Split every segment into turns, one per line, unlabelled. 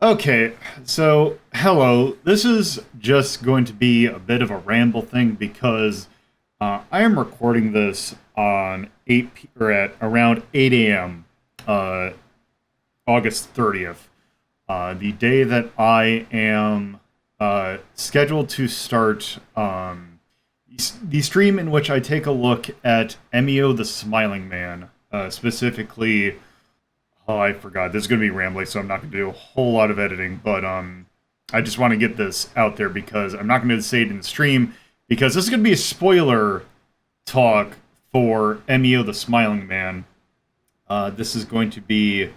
Okay, so hello. This is just going to be a bit of a ramble thing because I am recording this on 8 or at around 8 a.m. Uh, August 30th, the day that I am scheduled to start the stream in which I take a look at Emio the Smiling Man, specifically. Oh, I forgot. This is going to be rambling, so I'm not going to do a whole lot of editing. But I just want to get this out there because I'm not going to say it in the stream because this is going to be a spoiler talk for Emio the Smiling Man. This is going to be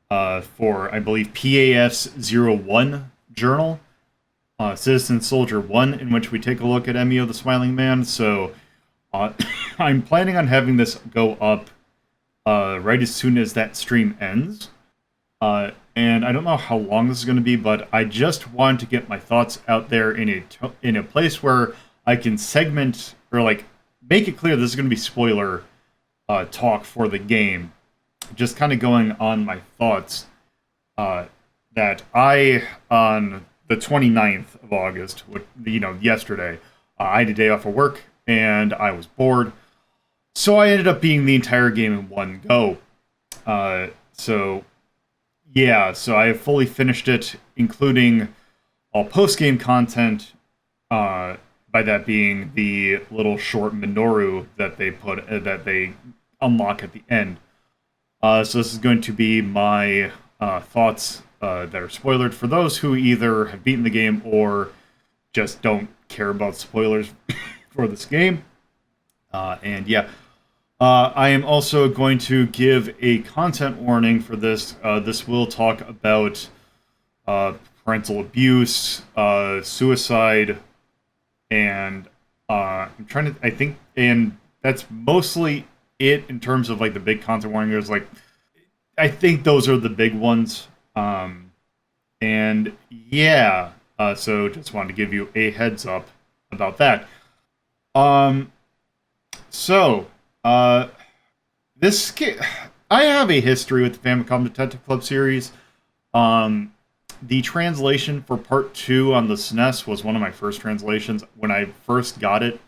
for, I believe, PAS-01 journal, Citizen Soldier 1, in which we take a look at Emio the Smiling Man. So I'm planning on having this go up right as soon as that stream ends. And I don't know how long this is going to be, but I just want to get my thoughts out there in a place where I can segment or like make it clear this is going to be spoiler talk for the game. Just kind of going on my thoughts that I on the 29th of August, yesterday, I had a day off of work and I was bored. So I ended up beating the entire game in one go. So I have fully finished it, including all post-game content, by that being the little short Minoru that they unlock at the end. So this is going to be my thoughts that are spoilered for those who either have beaten the game or just don't care about spoilers for this game. I am also going to give a content warning for this. This will talk about parental abuse, suicide, and and that's mostly it in terms of like the big content warning. There's like, I think those are the big ones. So just wanted to give you a heads up about that. So, I have a history with the Famicom Detective Club series. The translation for Part 2 on the SNES was one of my first translations. When I first got it,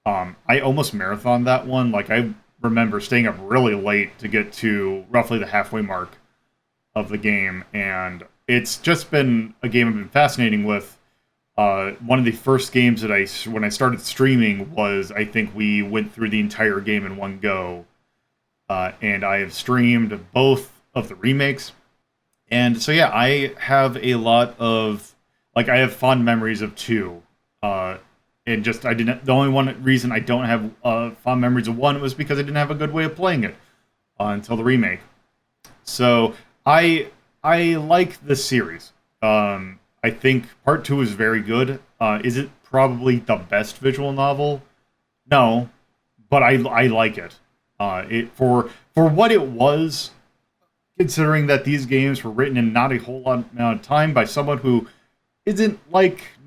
I almost marathoned that one. Like, I remember staying up really late to get to roughly the halfway mark of the game, and it's just been a game I've been fascinating with. One of the first games that when I started streaming was, I think we went through the entire game in one go. And I have streamed both of the remakes. And so, yeah, I have a lot of, I have fond memories of 2. The only one reason I don't have fond memories of 1 was because I didn't have a good way of playing it until the remake. So, I like this series. I think Part 2 is very good. Is it probably the best visual novel? No, but I like it. For what it was, considering that these games were written in not a whole lot amount of time by someone who isn't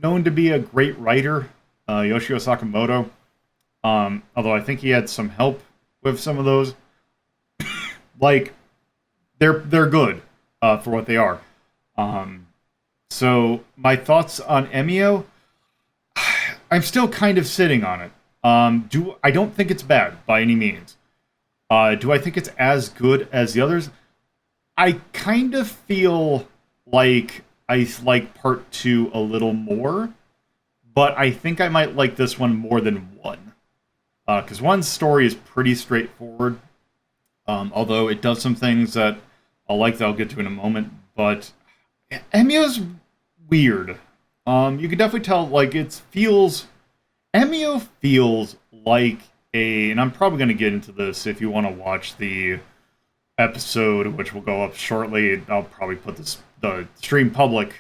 known to be a great writer, Yoshio Sakamoto. Although I think he had some help with some of those. They're good for what they are. So my thoughts on Emio, I'm still kind of sitting on it. I don't think it's bad by any means. Do I think it's as good as the others? I kind of feel like I like Part 2 a little more, but I think I might like this one more than 1. Because 1's story is pretty straightforward, although it does some things that that I'll get to in a moment, but Emio's weird. You can definitely tell, Emio feels like and I'm probably going to get into this if you want to watch the episode, which will go up shortly. I'll probably put the stream public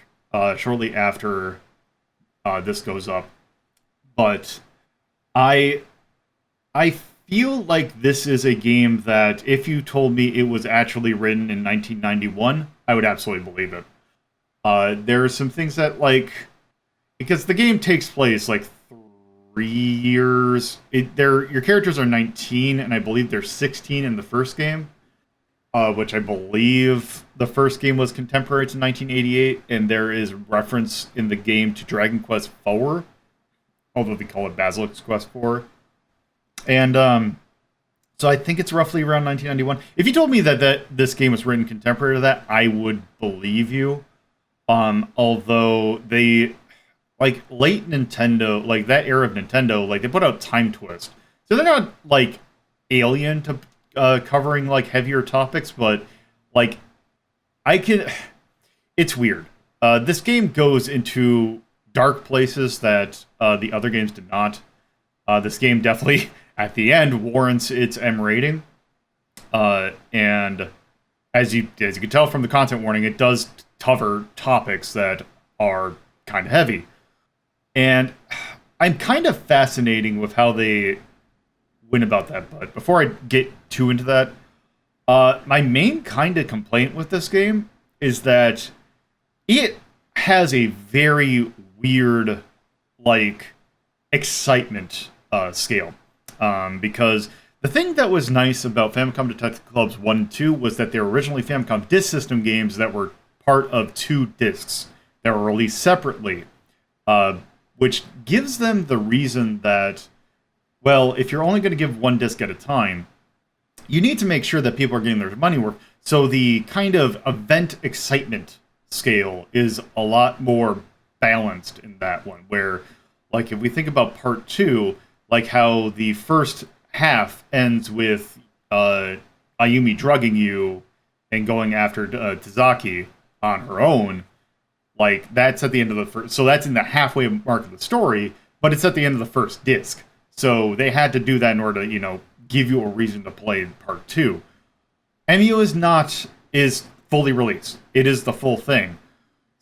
shortly after this goes up. But I feel like this is a game that if you told me it was actually written in 1991, I would absolutely believe it. There are some things that, because the game takes place, 3 years. Your characters are 19, and I believe they're 16 in the first game. which I believe the first game was contemporary to 1988, and there is reference in the game to Dragon Quest IV, although they call it Basilisk Quest IV. And so I think it's roughly around 1991. If you told me that this game was written contemporary to that, I would believe you. Although they like late Nintendo, like that era of Nintendo, like they put out Time Twist, so they're not like alien to covering like heavier topics, but like I can. It's weird. This game goes into dark places that the other games did not. This game definitely, at the end, warrants its M rating. And as you can tell from the content warning, it does cover topics that are kind of heavy. And I'm kind of fascinating with how they went about that. But before I get too into that, my main kind of complaint with this game is that it has a very weird, like, excitement scale. Because the thing that was nice about Famicom Detective Clubs 1 and 2 was that they were originally Famicom Disk System games that were part of 2 discs that were released separately, which gives them the reason that, well, if you're only going to give 1 disc at a time, you need to make sure that people are getting their money worth. So the kind of event excitement scale is a lot more balanced in that one, where, like, if we think about part 2, like how the first half ends with Ayumi drugging you and going after Tazaki on her own, like, that's at the end of the first, so that's in the halfway mark of the story, but it's at the end of the first disc. So they had to do that in order to, give you a reason to play part 2. Emio is fully released. It is the full thing.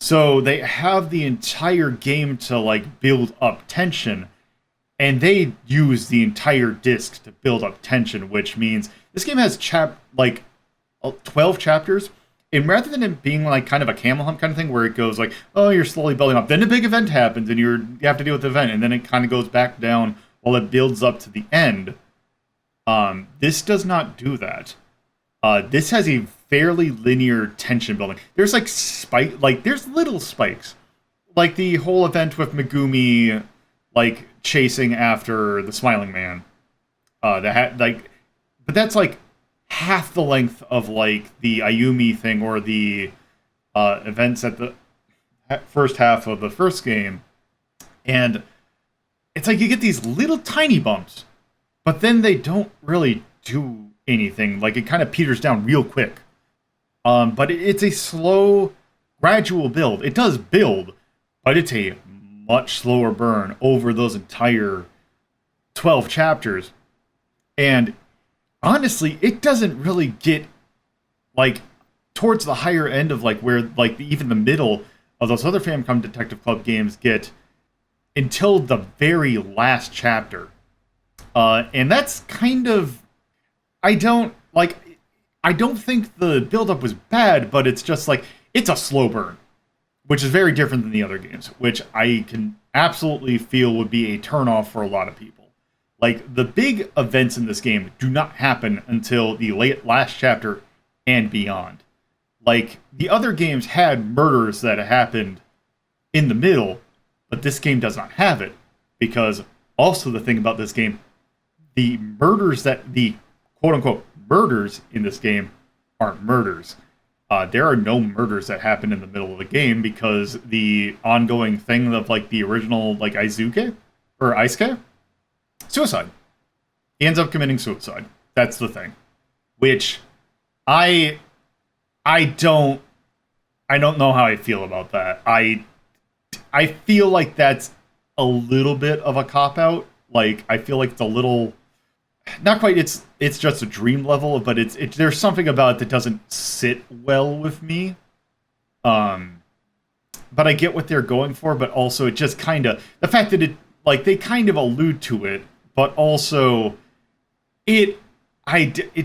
So they have the entire game to, like, build up tension, and they use the entire disc to build up tension, which means this game has 12 chapters. And rather than it being like kind of a camel hump kind of thing where it goes like, oh, you're slowly building up, then a big event happens and you have to deal with the event, and then it kind of goes back down while it builds up to the end. This does not do that. This has a fairly linear tension building. There's there's little spikes, like the whole event with Megumi, like chasing after the Smiling Man. But that's like half the length of like the Ayumi thing or the events at the first half of the first game, and it's like you get these little tiny bumps, but then they don't really do anything. Like, it kind of peters down real quick. But it's a slow, gradual build. It does build, but it's a much slower burn over those entire 12 chapters. And honestly, it doesn't really get, like, towards the higher end of, like, where, like, even the middle of those other Famicom Detective Club games get until the very last chapter. And that's kind of... I don't think the build-up was bad, but it's just, like, it's a slow burn, which is very different than the other games, which I can absolutely feel would be a turnoff for a lot of people. Like, the big events in this game do not happen until the last chapter and beyond. Like, the other games had murders that happened in the middle, but this game does not have it, because also the thing about this game, the quote-unquote murders in this game aren't murders. There are no murders that happen in the middle of the game because the ongoing thing of, like, the original, like, Aizuke or Aisuke, suicide. He ends up committing suicide. That's the thing. Which I don't know how I feel about that. I feel like that's a little bit of a cop-out. Like, I feel like it's a little... Not quite, it's just a dream level, but there's something about it that doesn't sit well with me. But I get what they're going for, but also it just kind of... The fact that it, like, they kind of allude to it, but also it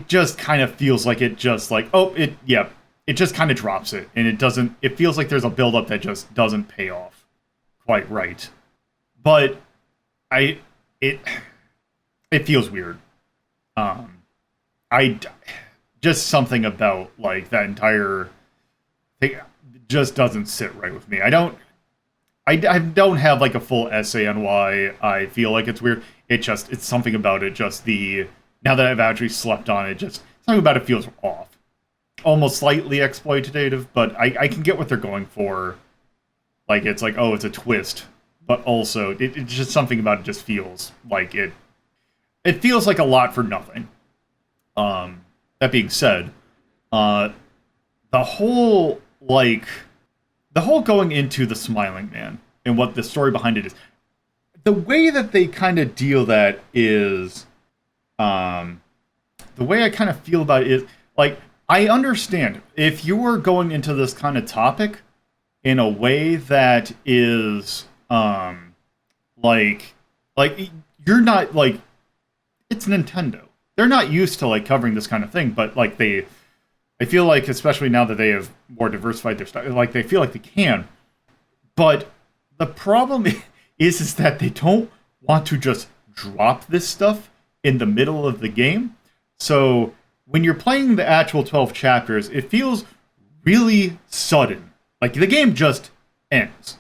just kind of feels like it just, like, it just kind of drops it, and it feels like there's a build-up that just doesn't pay off quite right. But it feels weird. just something about like that entire thing just doesn't sit right with me. I don't have like a full essay on why I feel like it's weird. It's something about it. Just the now that I've actually slept on it, just something about it feels off, almost slightly exploitative. But I can get what they're going for. Like it's like, oh, it's a twist, but also it's just something about it just feels like it. It feels like a lot for nothing. That being said, uh, the whole like the whole going into the Smiling Man and what the story behind it is, the way that they kind of deal that is, um, the way I kind of feel about it is like I understand if you were going into this kind of topic in a way that is like like you're not like it's Nintendo. They're not used to like covering this kind of thing, but like I feel like especially now that they have more diversified their stuff, like they feel like they can. But the problem is that they don't want to just drop this stuff in the middle of the game. So when you're playing the actual 12 chapters, it feels really sudden. Like the game just ends.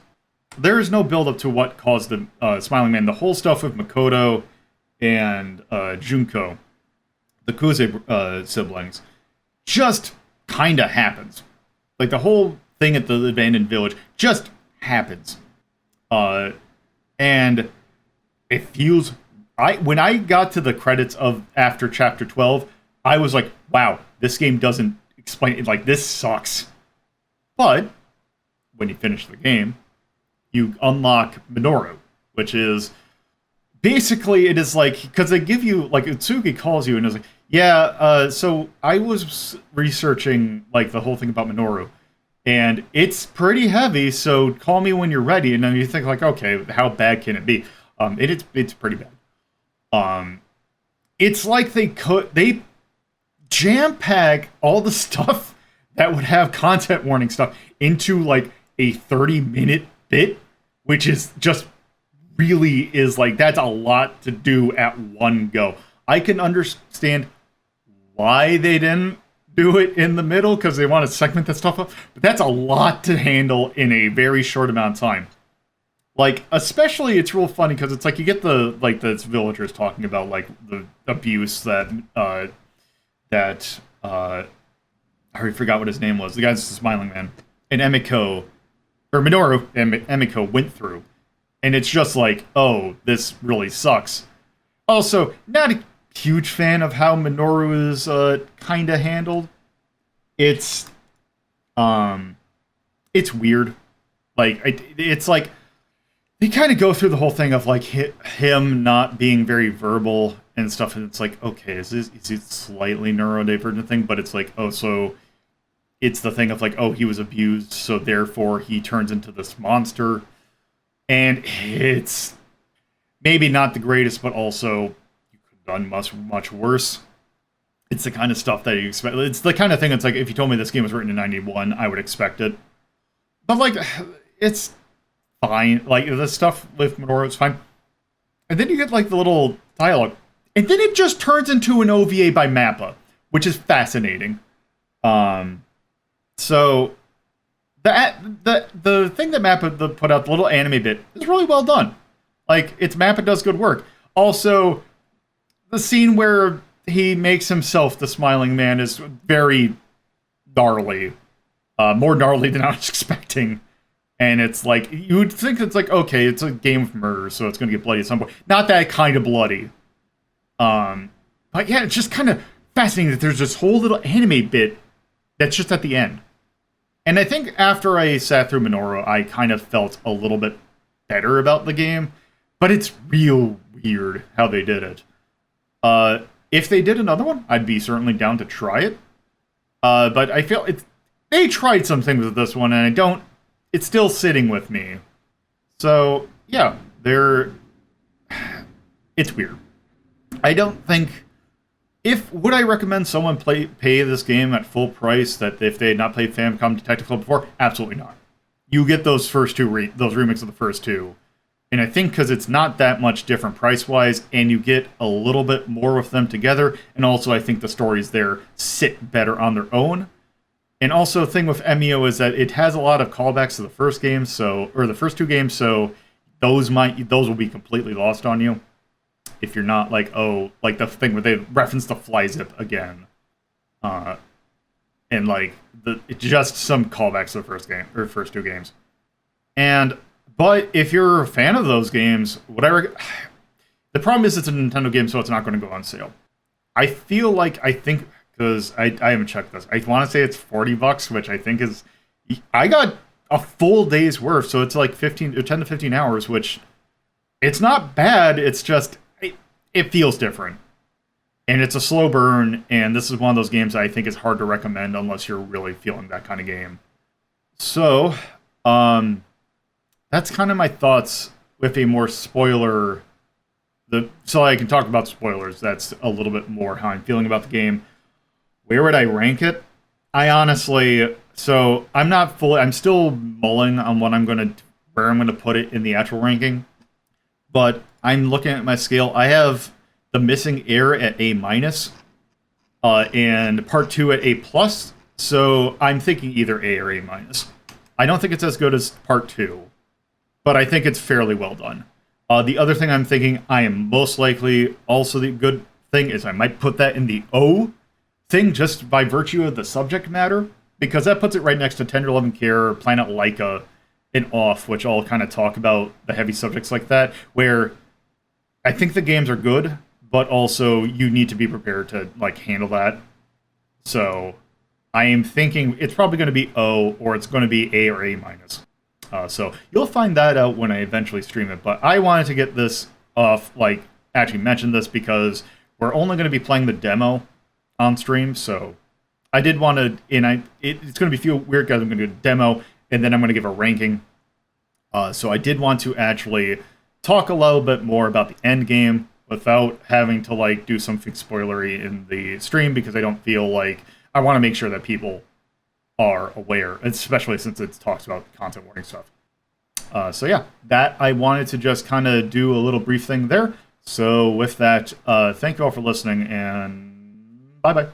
There is no build up to what caused the Smiling Man. The whole stuff with Makoto and Junko, the Kuze siblings, just kind of happens. Like the whole thing at the abandoned village just happens. And it feels when I got to the credits of after chapter 12, I was like, wow, this game doesn't explain it, like this sucks. But when you finish the game, you unlock Minoru, which is basically it is like because they give you like Utsugi calls you and is like, yeah, so I was researching like the whole thing about Minoru, and it's pretty heavy. So call me when you're ready. And then you think like, okay, how bad can it be? It's pretty bad. It's like they jam pack all the stuff that would have content warning stuff into like a 30-minute bit, which is just really is like that's a lot to do at one go. I can understand why they didn't do it in the middle because they want to segment that stuff up, but that's a lot to handle in a very short amount of time. Like, especially it's real funny because it's like you get the like the villagers talking about like the abuse that I already forgot what his name was. The guy's the Smiling Man and Emiko or Minoru and Emiko went through, and it's just like, oh, this really sucks. Also, not a huge fan of how Minoru is kind of handled. It's weird. Like it's like they kind of go through the whole thing of like him not being very verbal and stuff, and it's like, okay, is it slightly neurodivergent thing? But it's like, oh, so it's the thing of like, oh, he was abused, so therefore he turns into this monster, and it's maybe not the greatest, but also you could have done much worse. It's the kind of stuff that you expect. It's the kind of thing that's like, if you told me this game was written in 91, I would expect it. But like, it's fine. Like, the stuff with Minoru is fine. And then you get like the little dialogue. And then it just turns into an OVA by Mappa, which is fascinating. So the thing that Mappa put out, the little anime bit, is really well done. Like, Mappa does good work. Also, the scene where he makes himself the Smiling Man is very gnarly. More gnarly than I was expecting. And it's like, you would think it's like, okay, it's a game of murder, so it's going to get bloody at some point. Not that kind of bloody. But yeah, it's just kind of fascinating that there's this whole little anime bit that's just at the end. And I think after I sat through Minoru, I kind of felt a little bit better about the game. But it's real weird how they did it. If they did another one, I'd be certainly down to try it. But I feel they tried some things with this one, and it's still sitting with me. So, yeah, it's weird. I don't think, would I recommend someone pay this game at full price that if they had not played Famicom Detective Club before? Absolutely not. You get those first two, those remakes of the first two. And I think because it's not that much different price-wise, and you get a little bit more with them together, and also I think the stories there sit better on their own. And also, the thing with Emio is that it has a lot of callbacks to the first game, or the first two games, so those will be completely lost on you if you're not like, oh, like the thing where they reference the fly zip again, and like just some callbacks to the first game or first two games. But if you're a fan of those games, whatever. The problem is it's a Nintendo game, so it's not going to go on sale. I think because I haven't checked this. I want to say it's $40, which I think is. I got a full day's worth, so it's like 10 to 15 hours, which it's not bad. It's just it feels different, and it's a slow burn. And this is one of those games I think is hard to recommend unless you're really feeling that kind of game. So, that's kind of my thoughts with a more spoiler. So I can talk about spoilers. That's a little bit more how I'm feeling about the game. Where would I rank it? I'm still mulling on where I'm gonna put it in the actual ranking. But I'm looking at my scale. I have The Missing Heir at A-, and Part 2 at A+. So I'm thinking either A or A-. I don't think it's as good as Part 2, but I think it's fairly well done. The other thing I'm thinking, I am most likely also the good thing is I might put that in the O thing just by virtue of the subject matter, because that puts it right next to Tender Loving Care, Planet Laika, and Off, which all kind of talk about the heavy subjects like that, where I think the games are good, but also you need to be prepared to like handle that. So I am thinking it's probably going to be O, or it's going to be A or A-. So you'll find that out when I eventually stream it. But I wanted to get this off, actually mention this because we're only going to be playing the demo on stream. So I did want to, it's going to be feel weird because I'm going to do a demo and then I'm going to give a ranking. So I did want to actually talk a little bit more about the end game without having to do something spoilery in the stream, because I don't feel like I want to make sure that people are aware, especially since it talks about content warning stuff. So yeah, that I wanted to just kind of do a little brief thing there. So with that, thank you all for listening, and bye-bye.